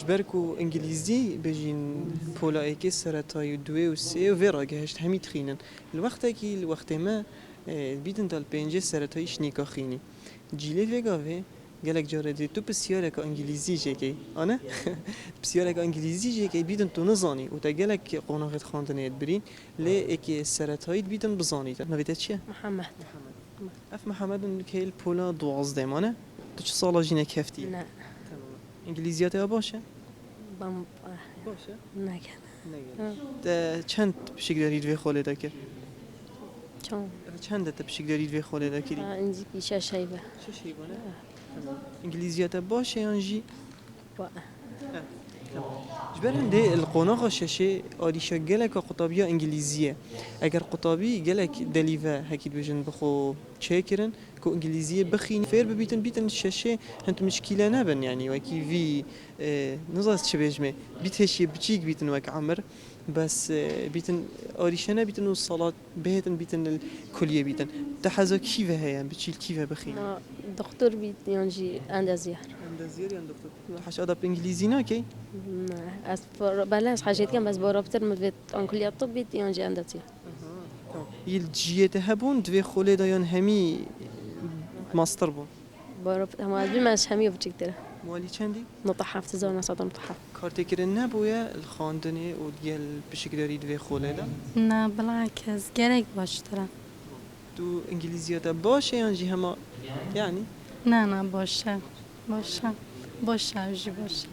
جبركو انجليزي بجين بولا ايكي سرطاي دوي وسي وفيرا جهشت همي تخينن الوقت ما بيدن دال بينجي سرطاي شنيكا خيني جيلي فيغافي قالك جاردي تو بسيارك انجليزي جيكي انا بسيارك انجليزي جيكي بيدن تو نزاني وتا قالك قوناغت خواندنيت برين لي ايكي سرطاي بيدن بزاني نويتات چيه محمد اف محمد كيل بولا 12 مانه تو چه سالا جينا كفتي نه انجليزياتها باشه بام باشه نگه چند بشک دارید وی خوله دا کرد؟ چون چند تا بشک دارید وی خوله دا کردی؟ اینجی پیشه شیبه چه شیبانه؟ انگلیزیات باشه یانجی؟ با جبرن ده القناغ ششه آدیشا گلک قطابیا انگلیزیه اگر قطابی گلک دلیوه هکید بجن بخو چه کرن که انگلیزیه بخین فیر ببیتن ششه هنت مشکله نبن يعني وكي في نزاز چه بجمه بیتش بچیک بیتن وک عمر بس بیتن آدیشنه بیتن و صالات بهتن بیتن الکلیه بیتن تحزا کیوه هیا بچیل کیوه بخین ما دكتور بيت ينجي اندازيار اندازير يعني دكتور حش ادب انجليزي ناكي بلاش حاجات كان بس برابطر مدفت عن كلية الطب بيت ينجي اندازيار الجيته هبون دوی خوله دایان همی ماستر بون برابط هم عادي مش همي بتشكتره موالی چندی؟ نطحف تزور نصاد نطحف کارت کردن نبویا الخواندنه و دیگه بشکل داری دوی خوله دا نه بالعكس gerek باشتره تو انگلیزیات باشه یانجی هما يعني نه باشه جی باشه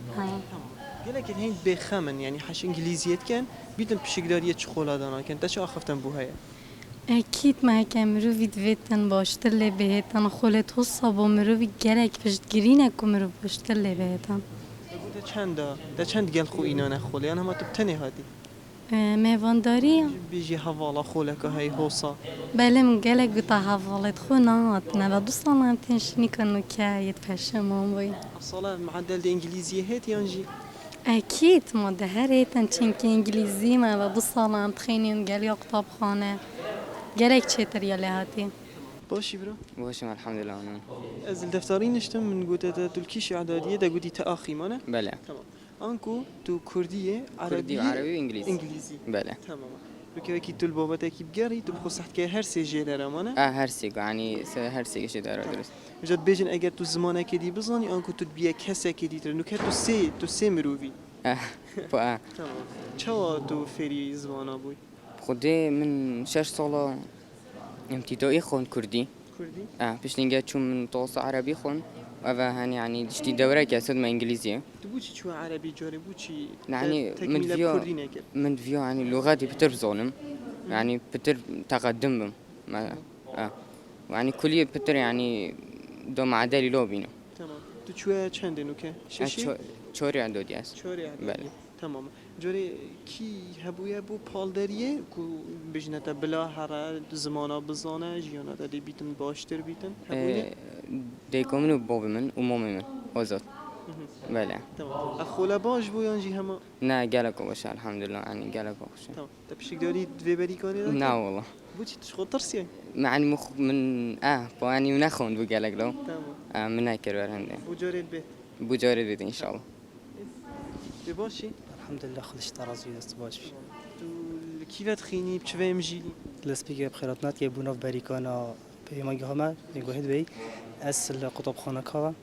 قالك الحين بخمن يعني حش انجليزيات كان بيتن بشكل داريه شوكولاته كان تشو اخفتن بو هيا اكيد ما هكا مروفي دويتن باشتر لي بهتن خولت حصا با مروفي gerek پشت گرینه مروف باشتر لي بهتن ده چند قال خو اینا نخوله انا ما تبتني هادي میوانداری بيجي حوالا خولك هاي هوصا بله من gerek بتا حوالت خو نهاتنه و دوستان هم تنشنی کنو که يتفشمون بوي اصلا معدل دي انجليزيه هيت يانجي اكيد ما ده هر هيتن چنكي انجليزي ما و دوستان هم تخينين قال يقطب خانه gerek چطور يلي هاتي باشي برو باشم الحمد لله انا از الدفترين نشتم من قوتة تلكيش اعدادية دا قوتي تأخي مانا بله تمام انكو تو كردية كردي وعربي وانجليزي انجليزي بله تمام بكي وكي تو البابا كي بقاري تو بخص حتى هر سي جيلر مانا هر سيق يعني هر سيق شي داره درست جد بيجن اگر تو زمانه كدي بزاني انكو تو بيا كسا كدي تر نو كتو سي مروفي با تمام چوا تو فری زمانه بوی خودي من 6 ساله ابتدائي خون كردي کردی پیش لینگه چون من متوسط عربي خون و هن يعني دشتي دوره كاسد ما انجليزيه تو بوچی چوا عربی جاری بوچی يعني تکمیل کردی نکرد من فيو يعني لغاتي بتر بظلم يعني بتر تقدم بم ما يعني كلية بتر يعني دوم عدالي لو بينو تمام تو چوا چنده نو که ششی چوري عدودي اس چوری عددی بله تمام جاری کی هبویا بو پالدریه کو بجنتا بلا هر زمانه بزانه جیانا دادی بیتن باشتر بیتن هبویا ديكو منو بوبي من ومامي من وزات بله تمام اخولا باش بو یانجی هما نا قالكو باش الحمد لله يعني قالكو باش تمام تبشك داری دوی بری کاری داری نا والله بوچی تشخو ترسیه يعني من يعني من اخون بو قالك لو تمام من هاكر ورهنده بو جاری البيت بو جاري بيت ان شاء الله بباشی الحمد لله خودش ترازوی دست باش تو کیفت خینی بچه مجیلی لسپیک بخیراتنات که بوناف بریکانا پیمانگی همه نگوهید بی اصل قطب خانه کوا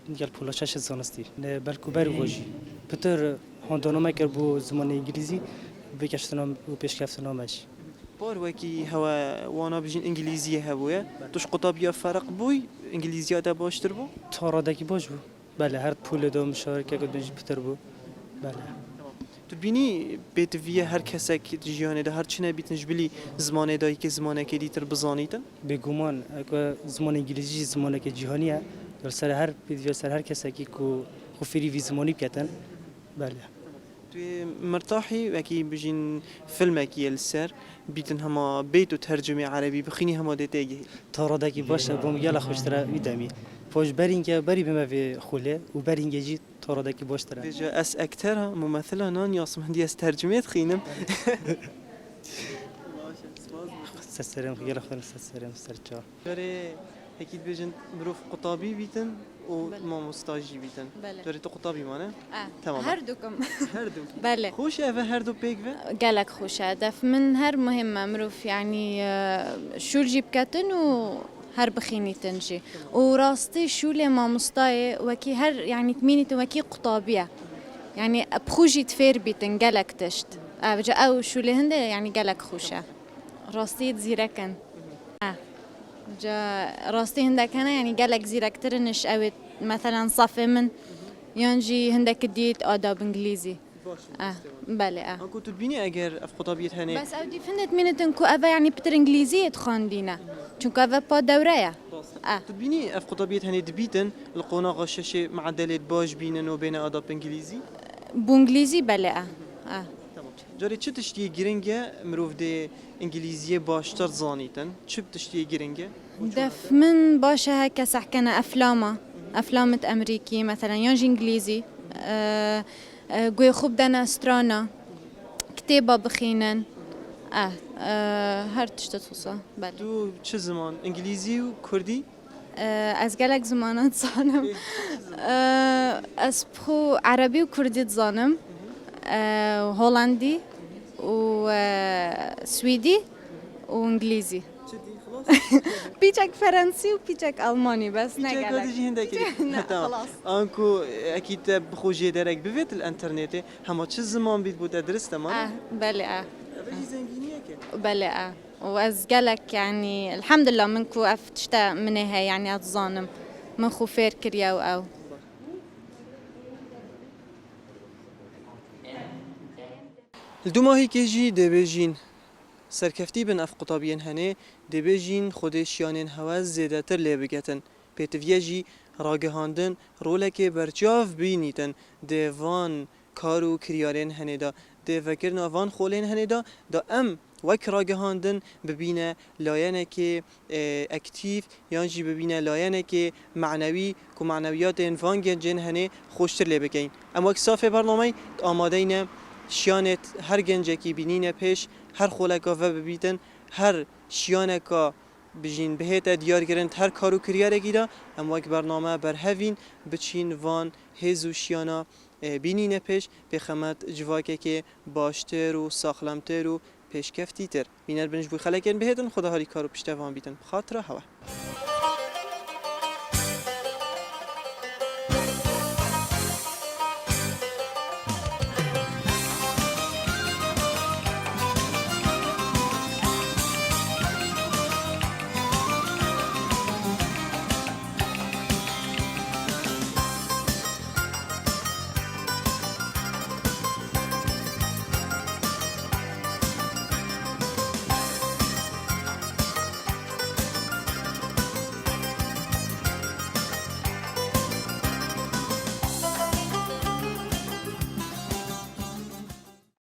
نگل پولا شش زانستی نه بلکو بروجی پتر هندانو مکر بو زمان انگلیزی بکشتنام و پیشکفتنامش بار وکی هوا وانا بجین انگلیزیه هویه توش قطابیا فرق بوی انگلیزیه دا باشتر بو تارادکی باش بو بله هر پول دو مشارکه که دنجی پتر بو بله تو بینی بیت ویه هر کسی که جیانه ده هر چنه بیتنش بلی زمانه دایی که زمانه که دیتر بزانیتن بگومان اگه زمان انگلیزی زمانه که جهانیه در سر هر ویدیو سر هر کسی که کو فری وی زمانی بیاتن بله توی مرتاحی وکی بجین فیلم کی السر بیتن هما بیت و ترجمه عربی بخینی هما دیتیگی تارادکی باشه بوم یلا خوشتره میدمی فوج برینگه بری بما في خوله و برینگه جی تارادکی باشتره دیجا اس اکتر ممثله نان یاسم هندی از ترجمه خینم سسرم یلا خون سسرم سرچا داره اكيد بيجن مروف قطابي بيتن بله. وما مستاجي بيتن بله. جاري تو قطابي مانه تمام. هر دوكم هردو بله خوش اوه هردو بيك و قالك خوش هدف من هر مهمة مروف يعني شو الجيب كاتن و هر بخيني تنجي وراستي شو اللي ما مستاي وكي هر يعني تميني وكي قطابية يعني بخوجي تفير بيتن قالك تشت بجا او شو اللي هنده يعني قالك خوشة راستي تزيركن جا راستي هندك هنا يعني قالك زيرك ترنش او مثلا صفي من ينجي هندك ديت آداب انجليزي بله انكو تبيني اگر اف قطابيت هني بس اودي فهمت مينتن كو افا يعني بتر انجليزية تخاندينا چونكو افا با دورية تبيني اف قطابيت هني دبيتن لقونا غششي معدلات باش بينن وبين اداب انجليزي بو انجليزي بله تمام جاري چه تشتي گرنگه مروف دي انجليزيه باشتر زانيتن چه تشتي گرنگه دف من باشا هكا سحكنا افلام امريكي مثلا يونج انجليزي قوي خوب دانا استرانا كتابة بخينن هر تشتت خصوصا بله تو چه زمان انجليزي و كردي از گلک زمانات زانم از بخو عربي و كردي تزانم هولندي و سويدي و انجليزي بيجاك فرنسي و بيجاك الماني بس بيجاك نقلك هادجي هندك خلاص انكو اكيد بخوجي درك بفيت الانترنت هما چه زمان بيت بود ادرس تمام بله بيجي زنجينيه كده بله وأز قالك يعني الحمد لله منكو أفتشتا منها يعني أتظانم من خو فير كريا أو الدو ماهی که جی دبیجین سرکفتی بن اف قطابین هنه دبیجین خودشیانین هواز زیده تر لبگتن پیتویه جی راگهاندن رولک برچاف بینیتن دیوان کارو کریارین هنه دا دیوکرن آوان خولین هنه دا ام وک راگهاندن ببینه لاینه که اکتیف یانجی ببینه لاینه که معنوی که معنویات انفان گنجن هنه خوشتر لبگین اما وک صافه برنامه آماده اینه شیانت هر گنجکی بینینه پیش هر خولکا و ببیتن هر شیانکا بجین بهت دیار گرند هر کارو کریاره گیدا اما یک برنامه بر هفین بچین وان هزو شیانا بینینه پیش بخمت جواکه که باشتر و ساخلمتر و پیشکفتی تر بینر بنش بوی خلکن بهتن خدا هاری کارو پشتوان بیتن خاطره هوا